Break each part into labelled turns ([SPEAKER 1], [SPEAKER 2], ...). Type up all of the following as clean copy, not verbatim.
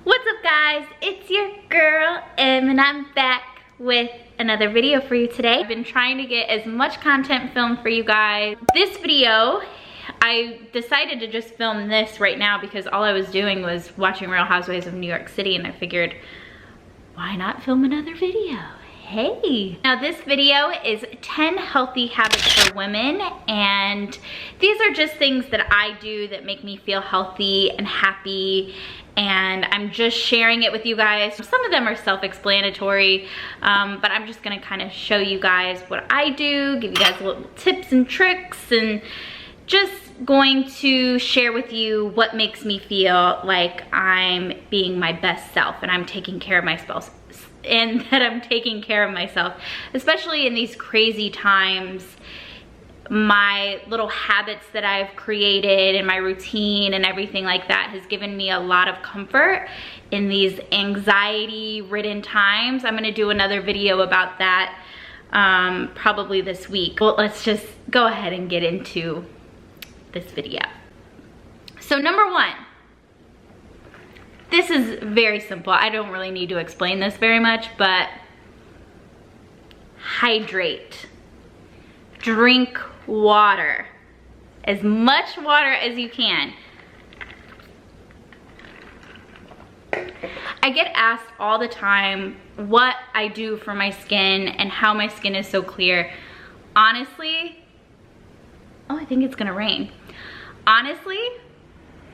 [SPEAKER 1] What's up guys, it's your girl Em and I'm back with another video for you today. I've been trying to get as much content filmed for you guys. This video, I decided to just film this right now because all I was doing was watching Real Housewives of New York City, and I figured, why not film another video? Hey! Now this video is 10 healthy habits for women, and these are just things that I do that make me feel healthy and happy, and I'm just sharing it with you guys. Some of them are self-explanatory, but I'm just gonna kind of show you guys what I do, give you guys little tips and tricks, and just going to share with you what makes me feel like I'm being my best self and I'm taking care of myself. And that I'm taking care of myself, especially in these crazy times. My little habits that I've created and my routine and everything like that has given me a lot of comfort in these anxiety-ridden times. I'm gonna do another video about that probably this week. Well, let's just go ahead and get into this video. So number one, this is very simple. I don't really need to explain this very much, but hydrate. Drink water. As much water as you can. I get asked all the time what I do for my skin and how my skin is so clear. Honestly, oh, I think it's gonna rain. Honestly,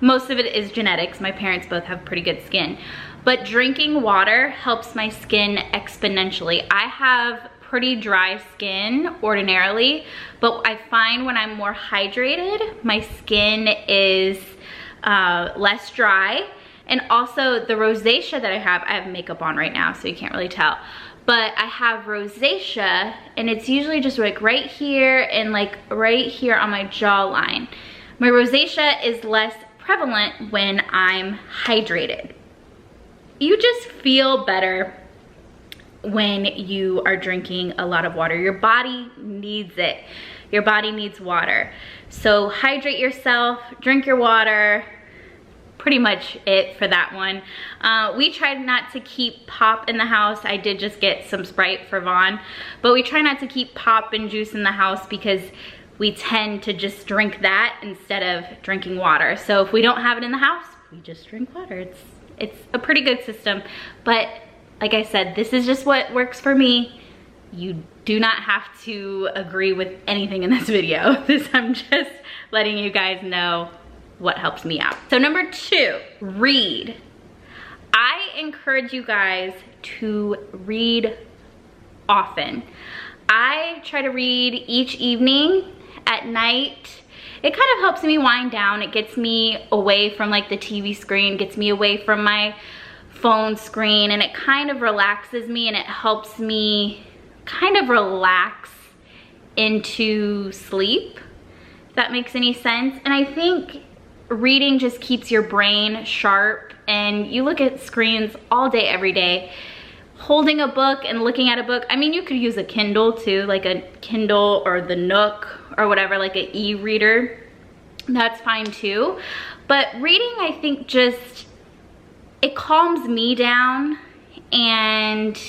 [SPEAKER 1] most of it is genetics. My parents both have pretty good skin. But drinking water helps my skin exponentially. I have pretty dry skin ordinarily, but I find when I'm more hydrated, my skin is less dry. And also the rosacea that I have makeup on right now, so you can't really tell. But I have rosacea, and it's usually just like right here and like right here on my jawline. My rosacea is less prevalent when I'm hydrated. You just feel better when you are drinking a lot of water. Your body needs it. Your body needs water. So hydrate yourself, drink your water. Pretty much it for that one. We tried not to keep pop in the house. I did just get some Sprite for Vaughn, but we try not to keep pop and juice in the house because we tend to just drink that instead of drinking water. So if we don't have it in the house, we just drink water. It's a pretty good system. But like I said, this is just what works for me. You do not have to agree with anything in this video. I'm just letting you guys know what helps me out. So number two, read. I encourage you guys to read often. I try to read each evening. At night, it kind of helps me wind down. It gets me away from like the TV screen, gets me away from my phone screen, and it kind of relaxes me, and it helps me kind of relax into sleep, if that makes any sense. And I think reading just keeps your brain sharp, and you look at screens all day, every day. Holding a book and looking at a book, I mean, you could use a Kindle too, like a Kindle or the Nook or whatever, like an e-reader. That's fine too. But reading, I think just, it calms me down and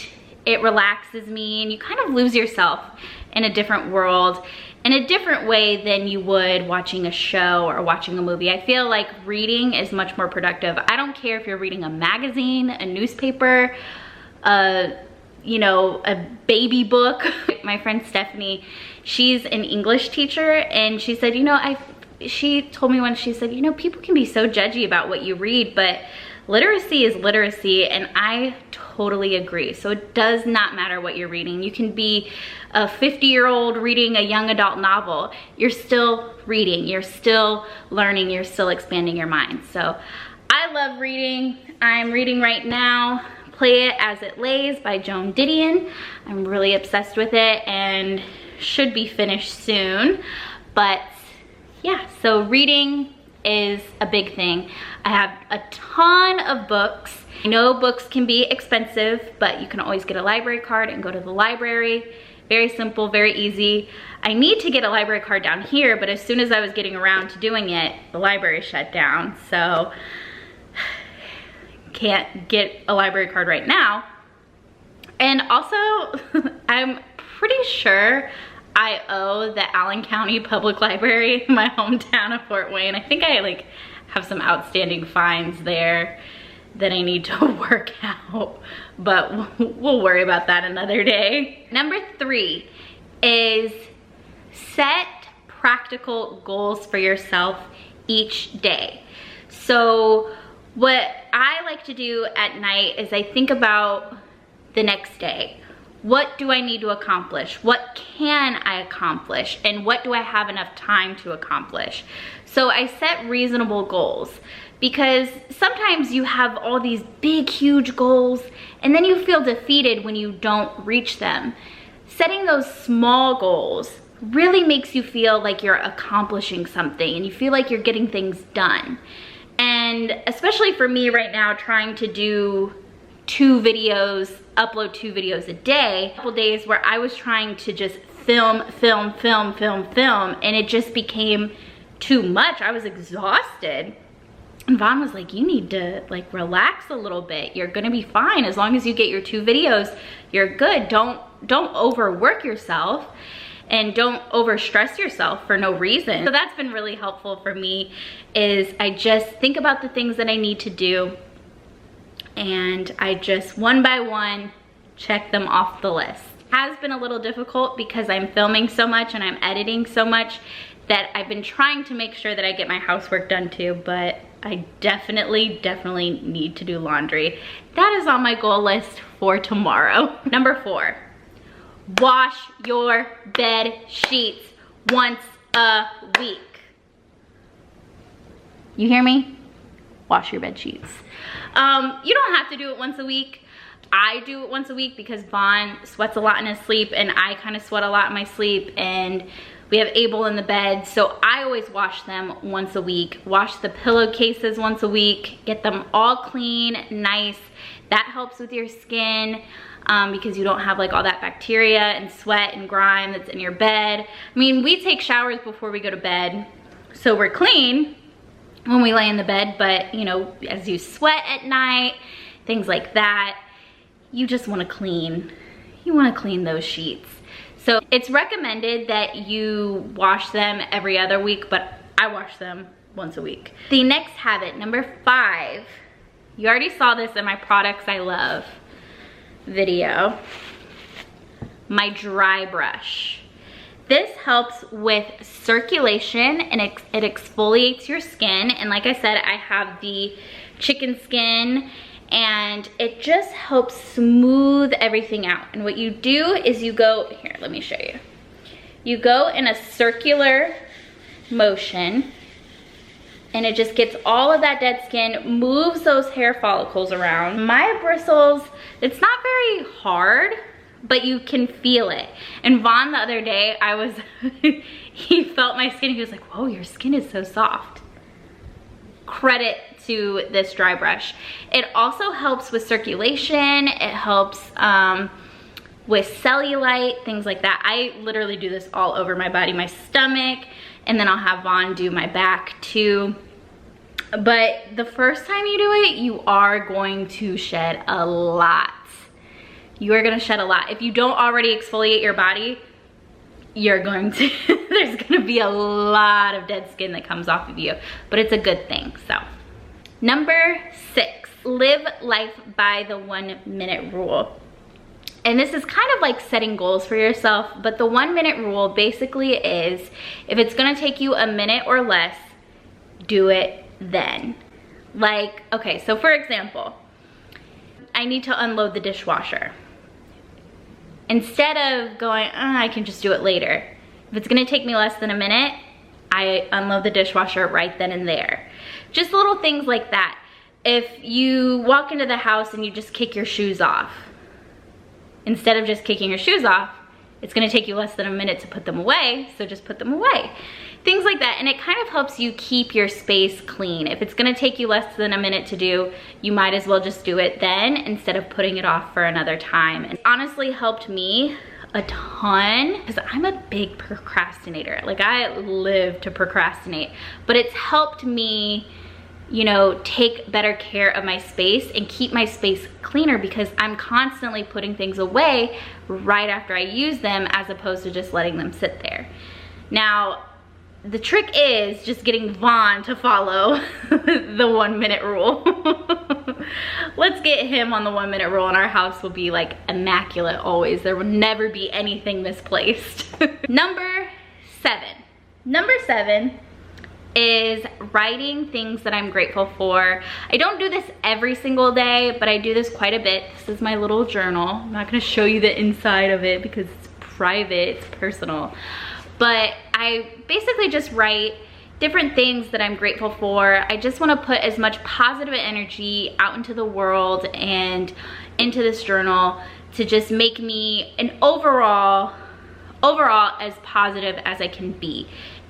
[SPEAKER 1] it relaxes me, and you kind of lose yourself in a different world in a different way than you would watching a show or watching a movie. I feel like reading is much more productive. I don't care if you're reading a magazine, a newspaper, you know, a baby book. My friend Stephanie, she's an English teacher, and she said, you know, she told me once, she said, you know, people can be so judgy about what you read, but literacy is literacy, and I totally agree. So it does not matter what you're reading. You can be a 50-year-old reading a young adult novel. You're still reading, you're still learning, you're still expanding your mind. So I love reading. I'm reading right now Play It As It Lays by Joan Didion. I'm really obsessed with it and should be finished soon. But yeah, so reading is a big thing. I have a ton of books. I know books can be expensive, but you can always get a library card and go to the library. Very simple, very easy. I need to get a library card down here, but as soon as I was getting around to doing it, the library shut down. So can't get a library card right now. And also, I'm pretty sure I owe the Allen County Public Library, my hometown of Fort Wayne. I think I like have some outstanding fines there that I need to work out, but we'll worry about that another day. Number 3 is set practical goals for yourself each day. So what I like to do at night is I think about the next day. What do I need to accomplish? What can I accomplish? And what do I have enough time to accomplish? So I set reasonable goals, because sometimes you have all these big, huge goals and then you feel defeated when you don't reach them. Setting those small goals really makes you feel like you're accomplishing something and you feel like you're getting things done. And especially for me right now, trying to do upload 2 videos a day, a couple days where I was trying to just film, and it just became too much. I was exhausted. And Vaughn was like, you need to like relax a little bit. You're gonna be fine. As long as you get your 2 videos, you're good. Don't overwork yourself and don't overstress yourself for no reason. So that's been really helpful for me, is I just think about the things that I need to do and I just one by one check them off the list. It has been a little difficult because I'm filming so much and I'm editing so much that I've been trying to make sure that I get my housework done too, but I definitely need to do laundry. That is on my goal list for tomorrow. Number 4, wash your bed sheets once a week. You hear me? Wash your bed sheets. You don't have to do it once a week. I do it once a week because Vaughn sweats a lot in his sleep and I kind of sweat a lot in my sleep, and we have Abel in the bed, so I always wash them once a week. Wash the pillowcases once a week, get them all clean, nice. That helps with your skin because you don't have like all that bacteria and sweat and grime that's in your bed. I mean, we take showers before we go to bed, so we're clean when we lay in the bed, but you know, as you sweat at night, things like that, you just wanna clean. You wanna clean those sheets. So it's recommended that you wash them every other week, but I wash them once a week. The next habit, number 5, you already saw this in my products I love video, my dry brush. This helps with circulation and it exfoliates your skin. And like I said, I have the chicken skin and it just helps smooth everything out. And what you do is you go, here, let me show you. You go in a circular motion and it just gets all of that dead skin, moves those hair follicles around. My bristles, it's not very hard, but you can feel it. And Vaughn the other day, he felt my skin, he was like, whoa, your skin is so soft. Credit to this dry brush. It also helps with circulation, it helps with cellulite, things like that. I literally do this all over my body, my stomach, and then I'll have Vaughn do my back too. But the first time you do it, you are going to shed a lot. You are gonna shed a lot. If you don't already exfoliate your body, you're going to, there's gonna be a lot of dead skin that comes off of you, but it's a good thing, so. Number 6, live life by the 1-minute rule. And this is kind of like setting goals for yourself, but the 1-minute rule basically is, if it's gonna take you a minute or less, do it then. Like, okay, so for example, I need to unload the dishwasher. Instead of going, I can just do it later. If it's gonna take me less than a minute, I unload the dishwasher right then and there. Just little things like that. If you walk into the house and you just kick your shoes off, instead of just kicking your shoes off, it's gonna take you less than a minute to put them away, so just put them away. Things like that, and it kind of helps you keep your space clean. If it's gonna take you less than a minute to do, you might as well just do it then instead of putting it off for another time. And honestly helped me a ton because I'm a big procrastinator. Like, I live to procrastinate, but it's helped me you know, take better care of my space and keep my space cleaner, because I'm constantly putting things away right after I use them as opposed to just letting them sit there. Now, the trick is just getting Vaughn to follow the 1 minute rule. Let's get him on the 1 minute rule and our house will be like immaculate always. There will never be anything misplaced. Number 7 is writing things that I'm grateful for. I don't do this every single day, but I do this quite a bit. This is my little journal. I'm not gonna show you the inside of it because it's private, it's personal. But I basically just write different things that I'm grateful for. I just wanna put as much positive energy out into the world and into this journal to just make me an overall as positive as I can be.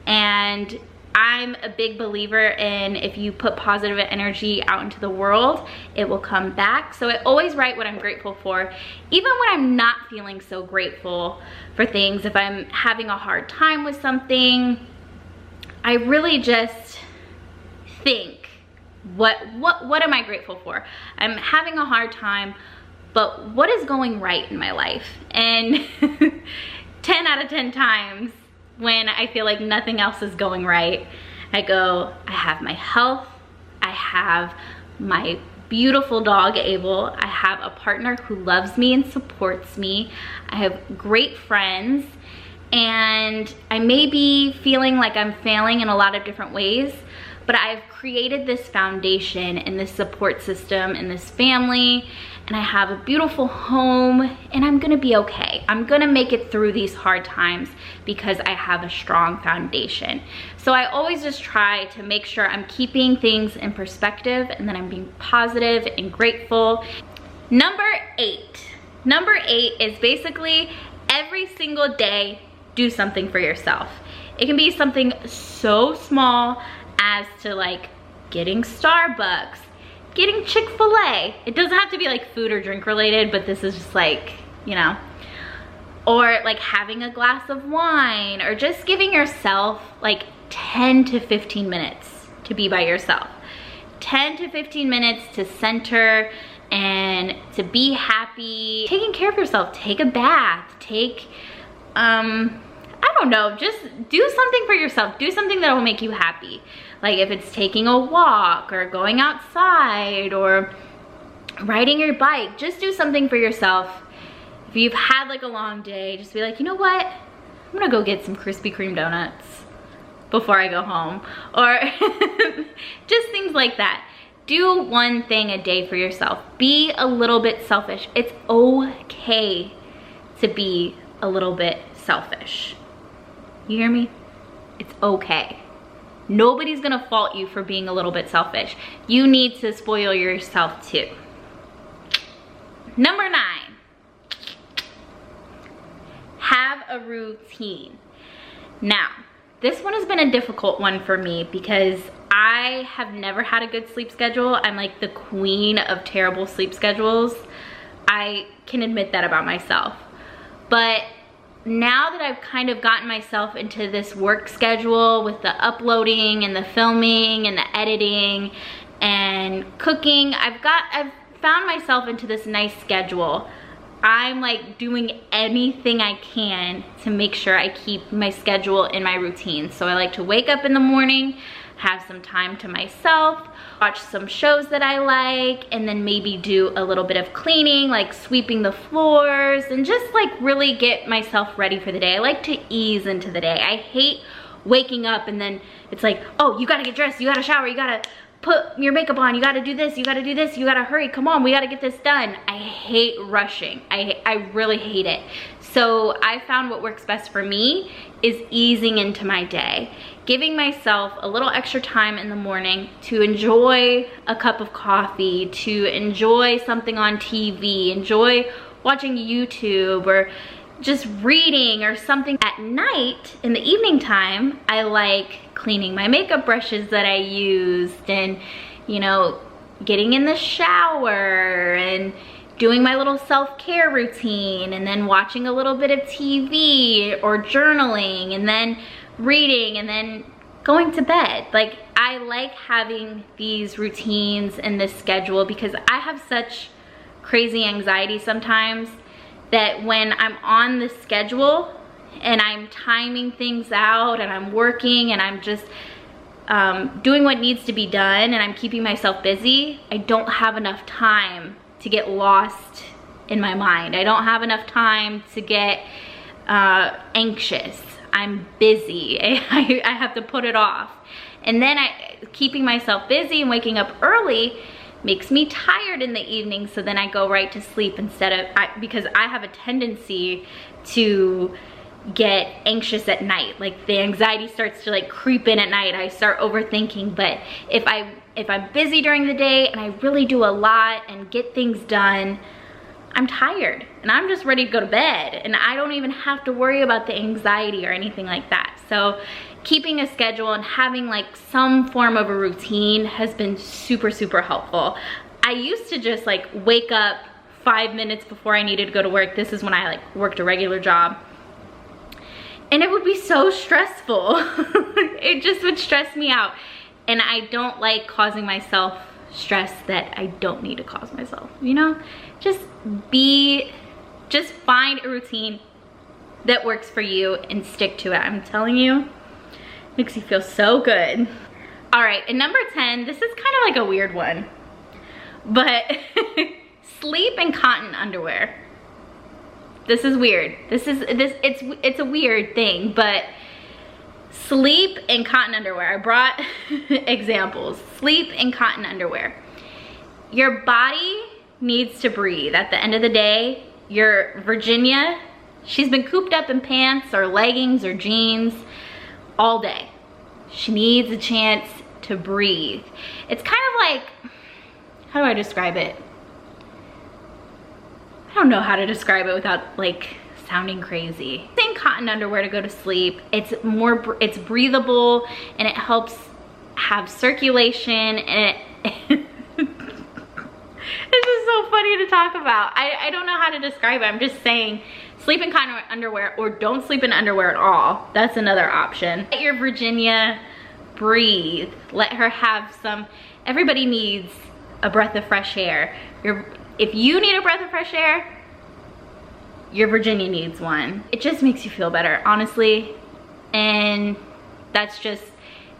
[SPEAKER 1] And I'm a big believer in, if you put positive energy out into the world, it will come back. So I always write what I'm grateful for, even when I'm not feeling so grateful for things. If I'm having a hard time with something, I really just think, what am I grateful for? I'm having a hard time, but what is going right in my life? And 10 out of 10 times, when I feel like nothing else is going right, I go, I have my health, I have my beautiful dog Abel, I have a partner who loves me and supports me, I have great friends, and I may be feeling like I'm failing in a lot of different ways, but I've created this foundation and this support system and this family, and I have a beautiful home, and I'm gonna be okay. I'm gonna make it through these hard times because I have a strong foundation. So I always just try to make sure I'm keeping things in perspective and that I'm being positive and grateful. Number 8 is basically every single day, do something for yourself. It can be something so small as to like getting Starbucks, getting Chick-fil-A. It doesn't have to be like food or drink related, but this is just like, you know, or like having a glass of wine, or just giving yourself like 10 to 15 minutes to be by yourself. 10 to 15 minutes to center and to be happy. Taking care of yourself, take a bath, take, I don't know, just do something for yourself. Do something that will make you happy. Like if it's taking a walk or going outside or riding your bike, just do something for yourself. If you've had like a long day, just be like, you know what? I'm gonna go get some Krispy Kreme donuts before I go home. Or just things like that. Do one thing a day for yourself. Be a little bit selfish. It's okay to be a little bit selfish. You hear me? It's okay. Nobody's gonna fault you for being a little bit selfish. You need to spoil yourself too. Number 9, have a routine. Now, this one has been a difficult one for me because I have never had a good sleep schedule. I'm like the queen of terrible sleep schedules. I can admit that about myself. But now that I've kind of gotten myself into this work schedule with the uploading and the filming and the editing and cooking, I've found myself into this nice schedule. I'm like doing anything I can to make sure I keep my schedule in my routine. So I like to wake up in the morning, have some time to myself, watch some shows that I like, and then maybe do a little bit of cleaning, like sweeping the floors, and just like really get myself ready for the day. I like to ease into the day. I hate waking up and then it's like, oh, you gotta get dressed, you gotta shower, you gotta put your makeup on, you gotta do this, you gotta do this, you gotta hurry, come on, we gotta get this done. I hate rushing. I really hate it. So I found what works best for me is easing into my day, giving myself a little extra time in the morning to enjoy a cup of coffee, to enjoy something on TV, enjoy watching YouTube or just reading or something. At night, in the evening time, I like cleaning my makeup brushes that I used and, you know, getting in the shower and doing my little self-care routine, and then watching a little bit of TV or journaling, and then reading, and then going to bed. Like, I I like having these routines and this schedule because I have such crazy anxiety sometimes that when I'm on the schedule and I'm timing things out and I'm working and I'm just doing what needs to be done and I'm keeping myself busy, I don't have enough time to get lost in my mind. I don't have enough time to get anxious. I'm busy. I have to put it off. And then keeping myself busy and waking up early makes me tired in the evening, so then I go right to sleep because I have a tendency to get anxious at night. Like the anxiety starts to like creep in at night. I start overthinking. But if I'm busy during the day and I really do a lot and get things done, I'm tired and I'm just ready to go to bed, and I don't even have to worry about the anxiety or anything like that. So keeping a schedule and having like some form of a routine has been super, super helpful. I used to just like wake up 5 minutes before I needed to go to work. This is when I like worked a regular job. And it would be so stressful. It just would stress me out. And I don't like causing myself stress that I don't need to cause myself, you know? Just find a routine that works for you and stick to it. I'm telling you, makes you feel so good. All right, and number 10, this is kind of like a weird one, but sleep in cotton underwear. This is weird. It's a weird thing, but sleep in cotton underwear. I brought examples. Sleep in cotton underwear. Your body needs to breathe. At the end of the day, your Virginia, she's been cooped up in pants or leggings or jeans all day. She needs a chance to breathe. It's kind of like, how do I describe it? I don't know how to describe it without like sounding crazy. Using cotton underwear to go to sleep, it's breathable and it helps have circulation, and it's just so funny to talk about. I don't know how to describe it. I'm just saying sleep in cotton underwear, or don't sleep in underwear at all. That's another option. Let your Virginia breathe. Let her have some, everybody needs a breath of fresh air. If you need a breath of fresh air, your Virginia needs one. It just makes you feel better, honestly. And that's just,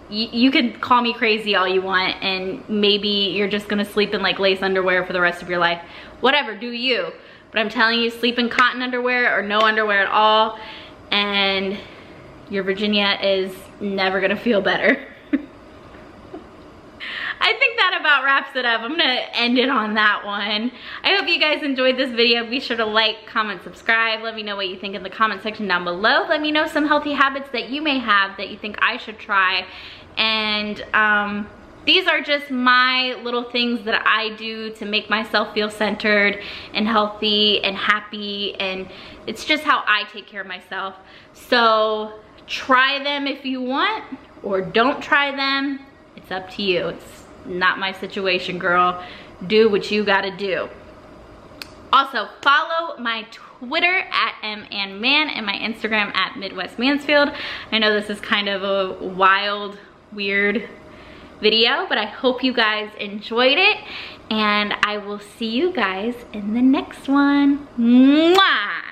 [SPEAKER 1] you can call me crazy all you want, and maybe you're just gonna sleep in like lace underwear for the rest of your life. Whatever, do you. But I'm telling you, sleep in cotton underwear or no underwear at all, and your Virginia is never gonna feel better. I think that about wraps it up. I'm gonna end it on that one. I hope you guys enjoyed this video. Be sure to like, comment, subscribe. Let me know what you think in the comment section down below. Let me know some healthy habits that you may have that you think I should try. And these are just my little things that I do to make myself feel centered and healthy and happy, and it's just how I take care of myself. So try them if you want, or don't try them. It's up to you. It's not my situation, girl. Do what you gotta do. Also, follow my Twitter at @MAnMan and my Instagram at Midwest Mansfield. I know this is kind of a wild, weird video, but I hope you guys enjoyed it, and I will see you guys in the next one. Mwah!